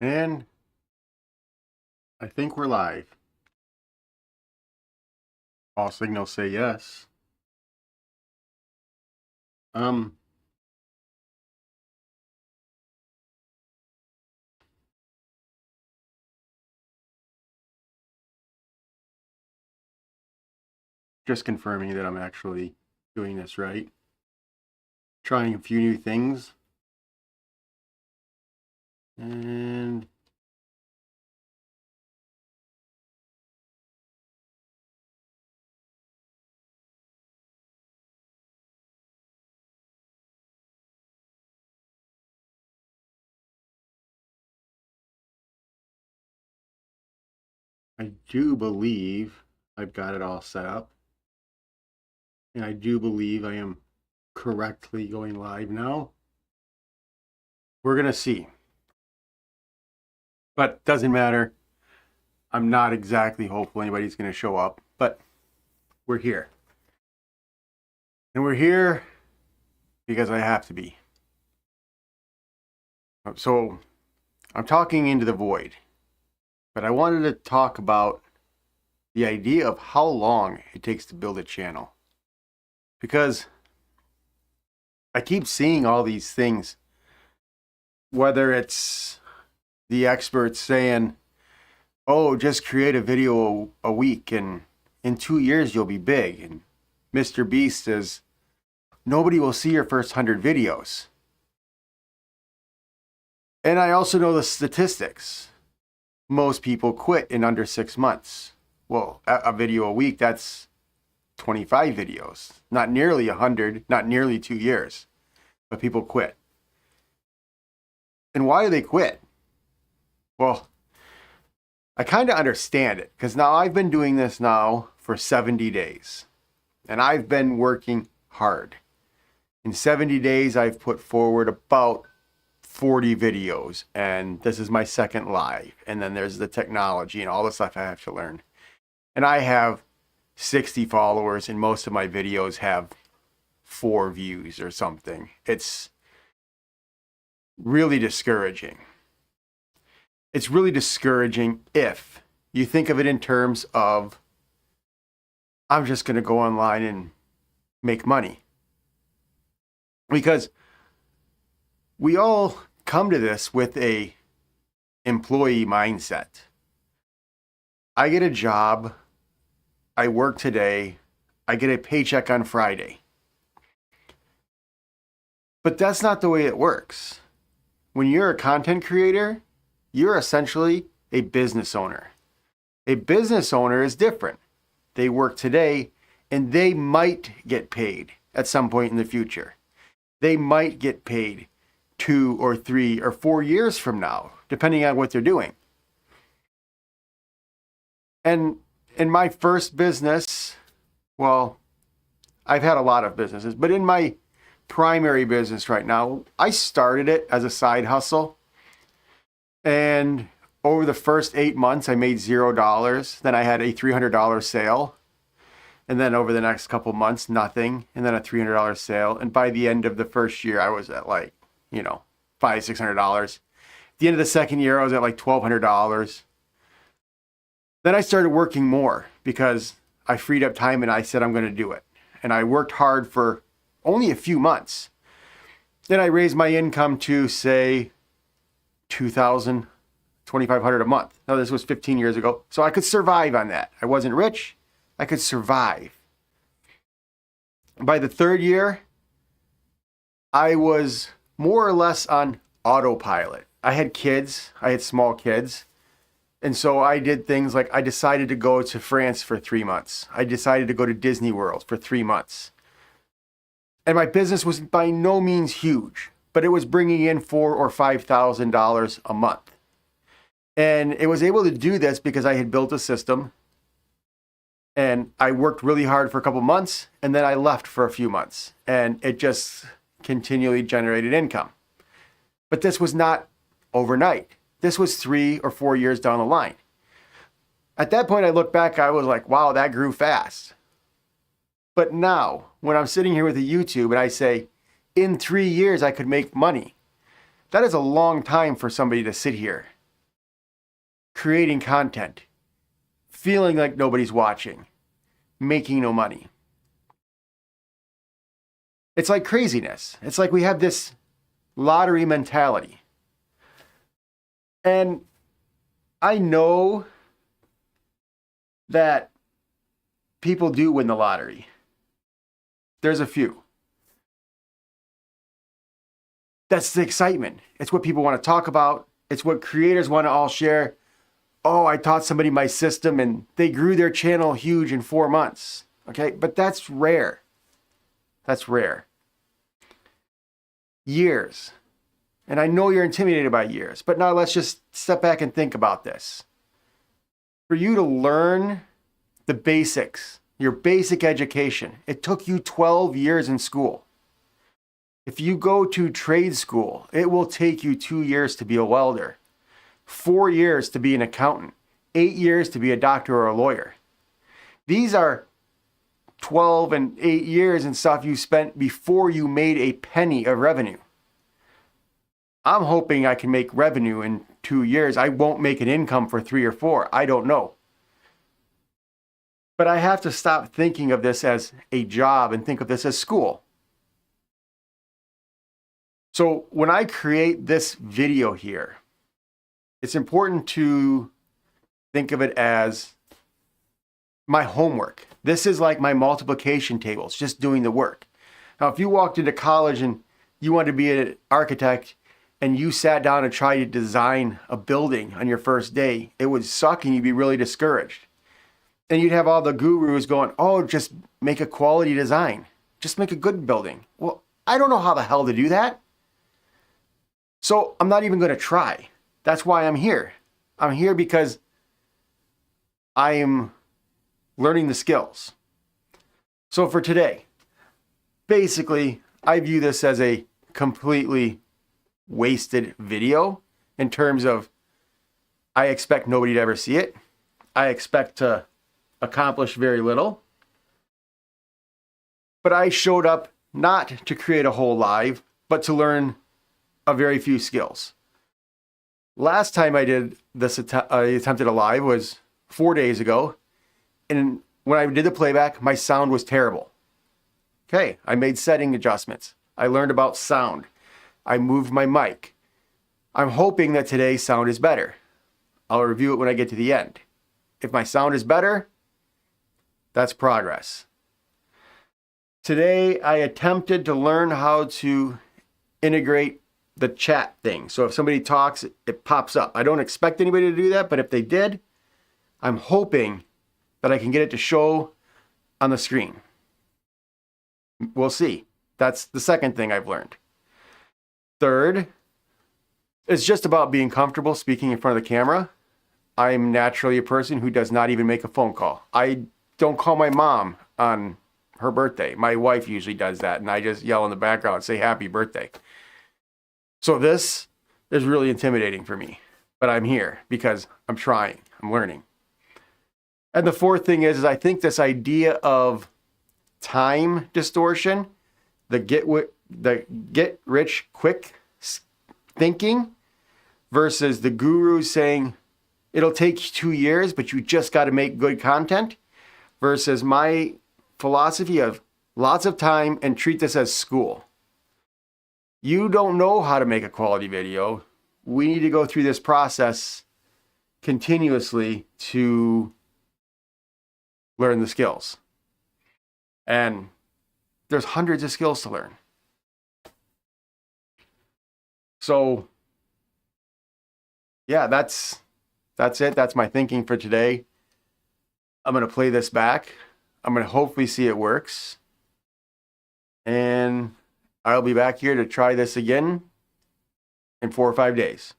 And I think we're live. All signals say yes. Um, just confirming that I'm actually doing this right. Trying a few new things. And I do believe I've got it all set up. And I do believe I am correctly going live now. We're going to see. But doesn't matter. I'm not exactly hopeful anybody's going to show up, but we're here. And we're here because I have to be. So I'm talking into the void, but I wanted to talk about the idea of how long it takes to build a channel. Because I keep seeing all these things, whether it's the experts saying, oh, just create a video a week and in 2 years you'll be big. And Mr. Beast says, nobody will see your first 100 videos. And I also know the statistics. Most people quit in under 6 months. Well, a video a week, that's 25 videos. Not nearly 100, not nearly 2 years. But people quit. And why do they quit? Well, I kind of understand it, because now I've been doing this now for 70 days. And I've been working hard. In 70 days, I've put forward about 40 videos, and this is my second live. And then there's the technology and all the stuff I have to learn. And I have 60 followers, and most of my videos have 4 views or something. It's really discouraging. It's really discouraging if you think of it in terms of, I'm just going to go online and make money. Because we all come to this with a employee mindset. I get a job, I work today, I get a paycheck on Friday. But that's not the way it works. When you're a content creator, you're essentially a business owner. A business owner is different. They work today and they might get paid at some point in the future. They might get paid 2 or 3 or 4 years from now, depending on what they're doing. And in my first business, well, I've had a lot of businesses, but in my primary business right now, I started it as a side hustle. And over the first 8 months, I made $0. Then I had a $300 sale. And then over the next couple months, nothing. And then a $300 sale. And by the end of the first year, I was at like, $500, $600. At the end of the second year, I was at like $1,200. Then I started working more because I freed up time and I said, I'm going to do it. And I worked hard for only a few months. Then I raised my income to, say, $2,000, $2,500 a month. Now, this was 15 years ago, so I could survive on that. I wasn't rich. I could survive. By the third year, I was more or less on autopilot. I had kids. I had small kids. And so I did things like I decided to go to France for 3 months. I decided to go to Disney World for 3 months. And my business was by no means huge, but it was bringing in $4,000 or $5,000 a month. And it was able to do this because I had built a system and I worked really hard for a couple months and then I left for a few months and it just continually generated income. But this was not overnight. This was 3 or 4 years down the line. At that point, I look back, I was like, wow, that grew fast. But now, when I'm sitting here with a YouTube and I say, in 3 years, I could make money. That is a long time for somebody to sit here creating content, feeling like nobody's watching, making no money. It's like craziness. It's like we have this lottery mentality. And I know that people do win the lottery. There's a few. That's the excitement. It's what people want to talk about. It's what creators want to all share. Oh, I taught somebody my system and they grew their channel huge in 4 months. Okay, but that's rare. That's rare. Years. And I know you're intimidated by years, but now let's just step back and think about this. For you to learn the basics, your basic education, it took you 12 years in school. If you go to trade school, it will take you 2 years to be a welder, 4 years to be an accountant, 8 years to be a doctor or a lawyer. These are 12 and 8 years and stuff you spent before you made a penny of revenue. I'm hoping I can make revenue in 2 years. I won't make an income for 3 or 4. I don't know. But I have to stop thinking of this as a job and think of this as school. So when I create this video here, it's important to think of it as my homework. This is like my multiplication tables, just doing the work. Now, if you walked into college and you wanted to be an architect and you sat down and tried to design a building on your first day, it would suck and you'd be really discouraged. And you'd have all the gurus going, oh, just make a quality design. Just make a good building. Well, I don't know how the hell to do that. So I'm not even going to try. That's why I'm here. I'm here because I am learning the skills. So for today, basically, I view this as a completely wasted video in terms of I expect nobody to ever see it. I expect to accomplish very little. But I showed up not to create a whole live, but to learn a very few skills. Last time I did this, I attempted a live was 4 days ago. And when I did the playback, my sound was terrible. Okay, I made setting adjustments. I learned about sound. I moved my mic. I'm hoping that today's sound is better. I'll review it when I get to the end. If my sound is better, that's progress. Today, I attempted to learn how to integrate the chat thing. So if somebody talks, it pops up. I don't expect anybody to do that, but if they did, I'm hoping that I can get it to show on the screen. We'll see. That's the second thing I've learned. Third, it's just about being comfortable speaking in front of the camera. I'm naturally a person who does not even make a phone call. I don't call my mom on her birthday. My wife usually does that, and I just yell in the background and say happy birthday. So this is really intimidating for me, but I'm here because I'm trying, I'm learning. And the fourth thing is I think this idea of time distortion, the get rich quick thinking versus the guru saying it'll take 2 years, but you just got to make good content, versus my philosophy of lots of time and treat this as school. You don't know how to make a quality video. We need to go through this process continuously to learn the skills. And there's hundreds of skills to learn. So, yeah, that's it. That's my thinking for today. I'm going to play this back. I'm going to hopefully see it works. And I'll be back here to try this again in 4 or 5 days.